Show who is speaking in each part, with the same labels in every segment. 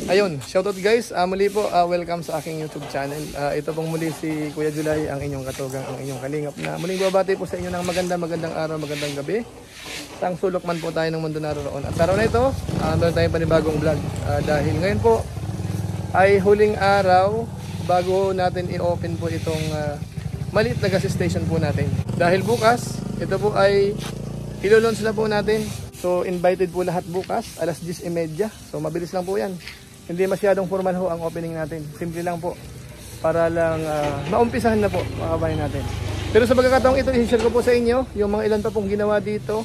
Speaker 1: Ayun, shoutout guys. Muli po, welcome sa aking YouTube channel. Ito pong muli si Kuya July, ang inyong katugang, ang inyong kalingap na muling babati po sa inyo ng magandang araw, magandang gabi. Sang sulok man po tayo ng mundo naroon. At araw na ito, meron tayong panibagong vlog. Dahil ngayon po ay huling araw bago natin i-open po itong maliit na gas station po natin. Dahil bukas, ito po ay ilo-launch na po natin. So invited po lahat bukas, alas 10:30. So mabilis lang po yan. Hindi masyadong formal ho ang opening natin. Simple lang po. Para lang maumpisahan na po mga kabayan natin. Pero sa pagkakataong ito, i-share ko po sa inyo yung mga ilan pa pong ginawa dito.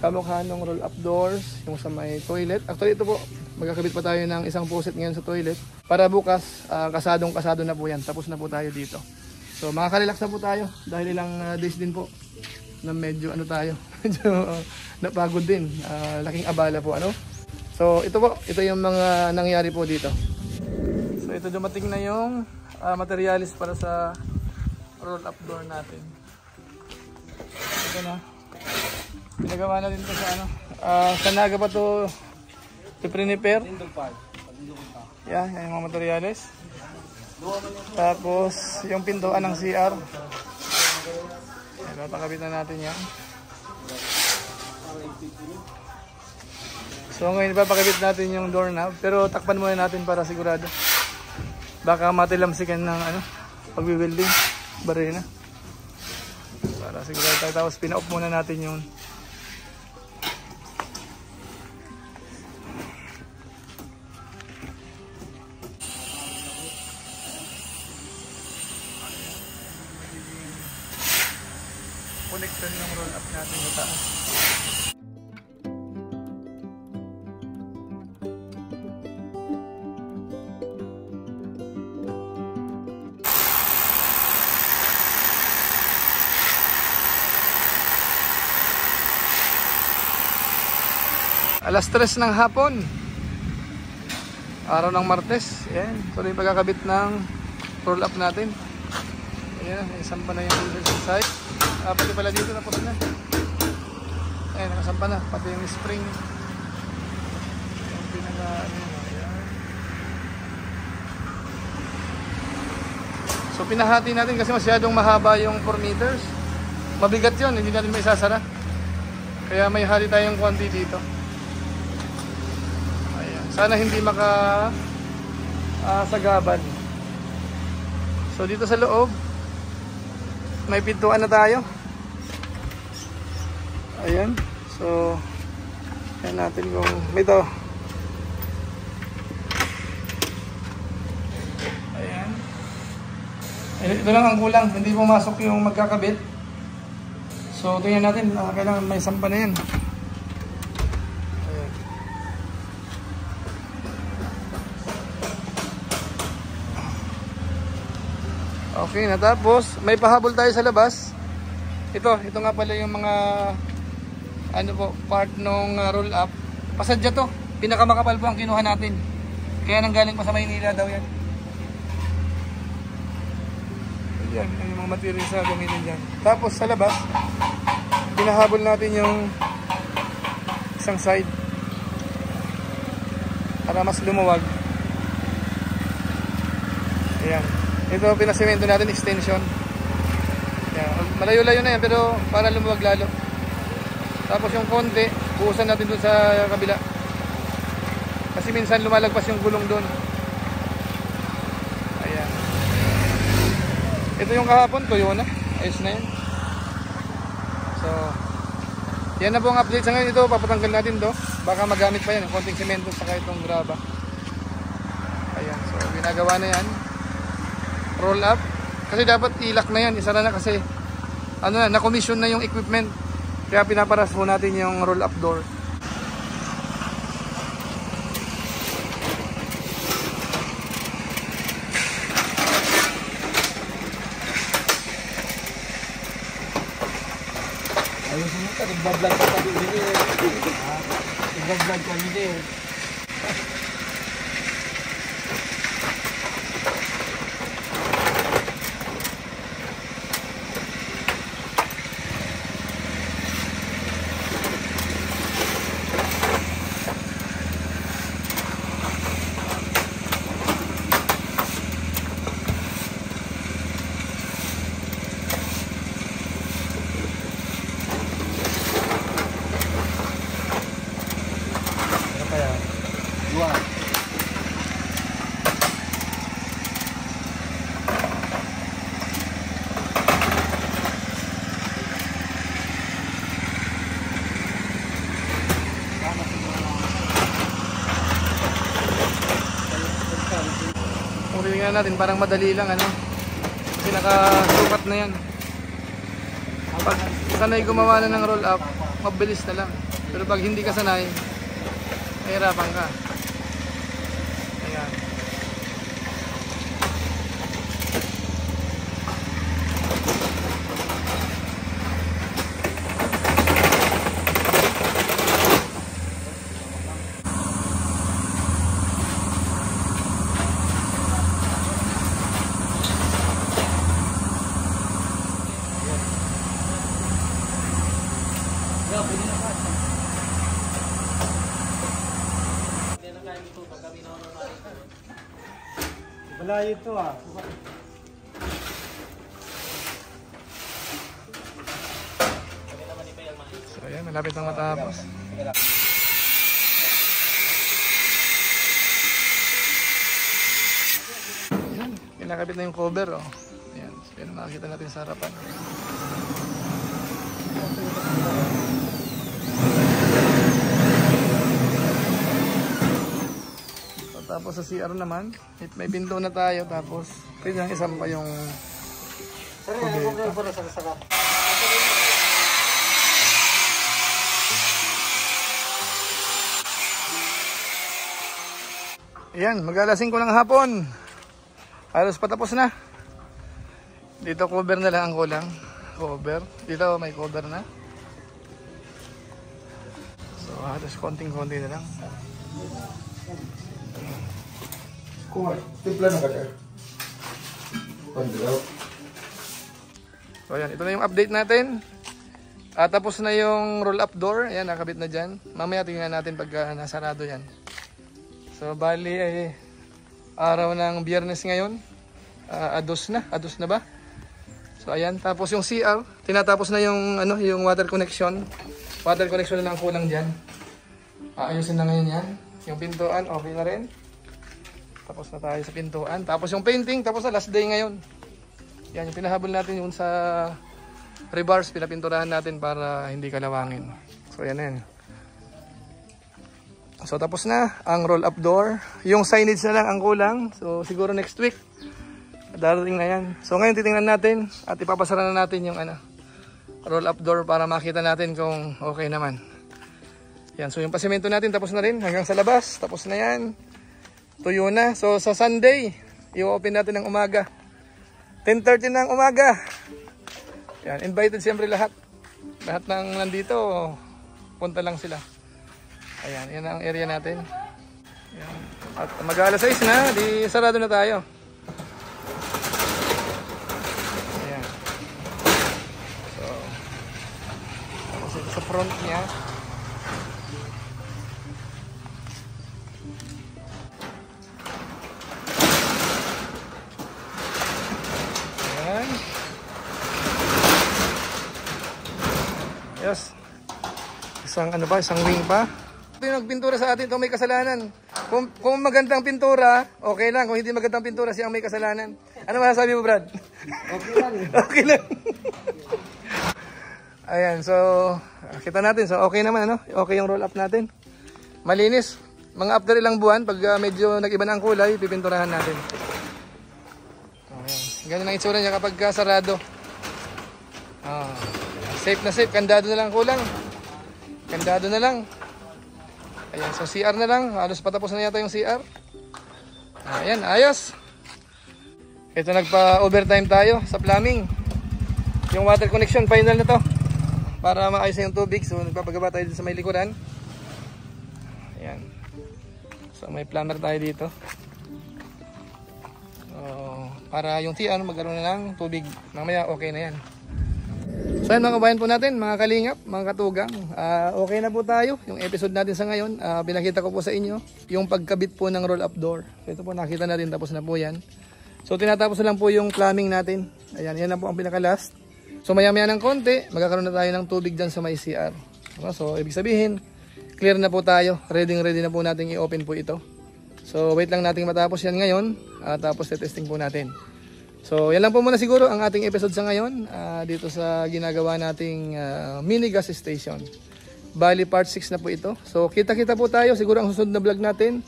Speaker 1: Kamukha ng roll-up doors, yung sa may toilet. Actually ito po, magkakabit pa tayo ng isang poset ngayon sa toilet. Para bukas, kasadong-kasado na po yan. Tapos na po tayo dito. So makaka-relax na po tayo. Dahil ilang days din po na medyo medyo napagod din. Laking abala po So ito po, ito yung mga nangyari po dito. So ito dumating na yung materialis para sa roll up door natin. Ito na. Pinagawa na din ito sa sa Naga pa to i-prepare. Yan yung mga materialis. Tapos yung pintuan ng CR. Papakabit na natin yan. So ngayon papakabit natin yung doorknob, pero takpan muna natin para sigurado. Baka matilamsikan ng pag-welding, barena. Para sigurado tayo. Tapos pina-off muna natin yung connection ng roll up natin sa taas. Alas 3 ng hapon, araw ng Martes. Yan, tuloy pagkakabit ng roll up natin. Ayan, isampa na yung side. Pati pala dito na puti na. Ayan, nakasampa na. Pati yung spring. Yung pinaka ayan. So pinahati natin kasi masyadong mahaba yung 4 meters. Mabigat yun, hindi natin maisasara. Kaya may hati tayong konti dito. Sana hindi sagabal. So dito sa loob may pintuan na tayo. Ayan. So yan natin kung ito. Ayan. Ito lang ang kulang, hindi pumasok yung magkakabit. So tingnan natin, kailangan may sampa na yan. Okay, natapos. May pahabol tayo sa labas. Ito nga pala yung mga part ng roll up. Pasadya to. Pinakamakapal po ang kinuha natin. Kaya nanggaling pa sa Maynila daw yan. Ayan, yung mga materials na gamitin dyan. Tapos sa labas, pinahabol natin yung isang side para mas lumuwag. Ayan. Ito pinasemento natin, extension. Yan. Malayo-layo na yan pero para lumuwag lalo. Tapos yung konti, buusan natin dun sa kabila. Kasi minsan lumalagpas yung gulong dun. Ayan. Ito yung kahapon, tuyo na. Ayos na yan. So, yan na po ang update sa ngayon. Ito, papatanggal natin to. Baka magamit pa yan. Konting semento saka itong graba. Ayan. So, ginagawa na yan. Roll up kasi dapat ilak na yan, isara na kasi na-commission na yung equipment, kaya pinaparas po natin yung roll up door.
Speaker 2: Ayun mo ka, nagbablog ka tabi dito nagbablog ka dito
Speaker 1: tingnan natin, parang madali lang ano. Kasi nakasukat na yan. Pag sanay gumawa na ng roll up, mabilis na lang. Pero pag hindi ka sanay, mahirapan ka. Ayan.
Speaker 2: Malayo ito ah.
Speaker 1: So ayan, malapit na matapos. Ayan, kinakabit na yung cover oh. Ayan, so yan makikita natin sa harapan. So, tapos sa CR naman, may pinto na tayo, tapos pwede nang isang pa yung ayan, mag-alasing ko ng hapon. Halos patapos na. Dito cover na lang ang kulang. Cover. Dito may cover na. So halos konting-konti na lang.
Speaker 2: Timpla na ka sir. Pandilaw.
Speaker 1: So ayan, ito na yung update natin. Tapos na yung roll up door. Ayan, nakabit na dyan. Mamaya tingnan natin pagka nasarado yan. So bali ay araw ng Biyernes ngayon. Ados na ba? So ayan, tapos yung CR, tinatapos na yung ano, yung water connection. Water connection na lang kulang diyan. Ayusin na ngayon 'yan. Yung pintuan okay na rin. Tapos na tayo sa pintuan. Tapos yung painting, tapos na last day ngayon. Yan yung pinahabol natin yung sa rebars, pinapinturahan natin para hindi kalawangin. So yan na yan. So tapos na ang roll up door. Yung signage na lang ang kulang. So siguro next week darating na yan. So ngayon titingnan natin at ipapasara na natin yung ano, roll up door para makita natin kung okay naman. Yan, so yung pasimento natin tapos na rin hanggang sa labas. Tapos na yan. Tuyo na. So sa Sunday, i-open natin ng umaga. 10:30 ng umaga. Yan, invited siyempre lahat. Lahat ng nandito, punta lang sila. Ayan, yan ang area natin. Ayan. At mag-alas 6 na, di sarado na tayo. Ayan. So, tapos ito sa front niya. Ayan. Yes. Isang ano pa, isang wing pa. Ito yung nagpintura sa atin, ito may kasalanan. Kung magandang pintura, okay lang. Kung hindi magandang pintura, siya ang may kasalanan. Ano masasabi mo, Brad?
Speaker 2: Okay lang.
Speaker 1: Okay lang. Ayan, so kita natin. So okay naman, ano? Okay yung roll up natin. Malinis. Mga after ilang buwan, pag medyo nag-iba na ang kulay, pipinturahan natin. Ayan. Ganyan ang itsura niya kapag sarado. Safe na safe. Kandado na lang kulang. Kandado na lang. Ayan, so CR na lang. Halos patapos na yata yung CR. Ayan, ayos. Ito nagpa-overtime tayo sa plumbing. Yung water connection, final na to. Para maayos na yung tubig. So nagpapagaba tayo sa may likuran. Ayan. So may plumber tayo dito. So, para yung TR magkaroon na ng tubig. Mamaya okay na yan. So yan mga kabayan po natin, mga kalingap, mga katugang, okay na po tayo. Yung episode natin sa ngayon, pinakita ko po sa inyo yung pagkabit po ng roll up door. So ito po nakita natin, tapos na po yan. So tinatapos na lang po yung plumbing natin. Ayan, yan na po ang pinaka last. So maya maya ng konti, magkakaroon na tayo ng tubig dyan sa may CR. So ibig sabihin, clear na po tayo. Ready na po natin i-open po ito. So wait lang natin matapos yan ngayon, tapos testing po natin. So yan lang po muna siguro ang ating episode sa ngayon dito sa ginagawa nating mini gas station. Bali part 6 na po ito. So kita-kita po tayo siguro ang susunod na vlog natin.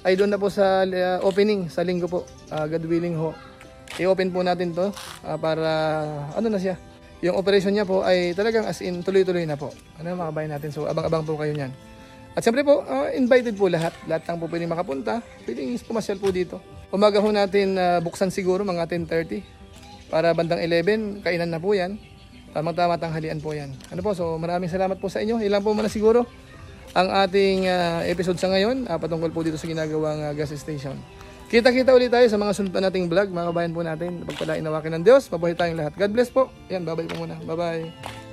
Speaker 1: ay doon na po sa opening sa linggo po. God willing ho. I-open po natin to para ano na siya. Yung operation niya po ay talagang as in tuloy-tuloy na po. Ano mga kabayan natin. So abang-abang po kayo niyan. At siyempre po, invited po lahat. Lahat lang po pwedeng makapunta. Pwedeng pumasyal po dito. Umaga ho natin buksan siguro mga 10:30. Para bandang 11, kainan na po yan. Tamang-tama tanghalian po yan. Ano po, so maraming salamat po sa inyo. Ilan po muna siguro ang ating episode sa ngayon. Patungkol po dito sa ginagawang gas station. Kita-kita ulit tayo sa mga sunod na nating vlog. Mga kabayan po natin. Pagpalain nawakin ng Diyos. Mabuhay tayong lahat. God bless po. Yan, bye-bye po muna. Bye-bye.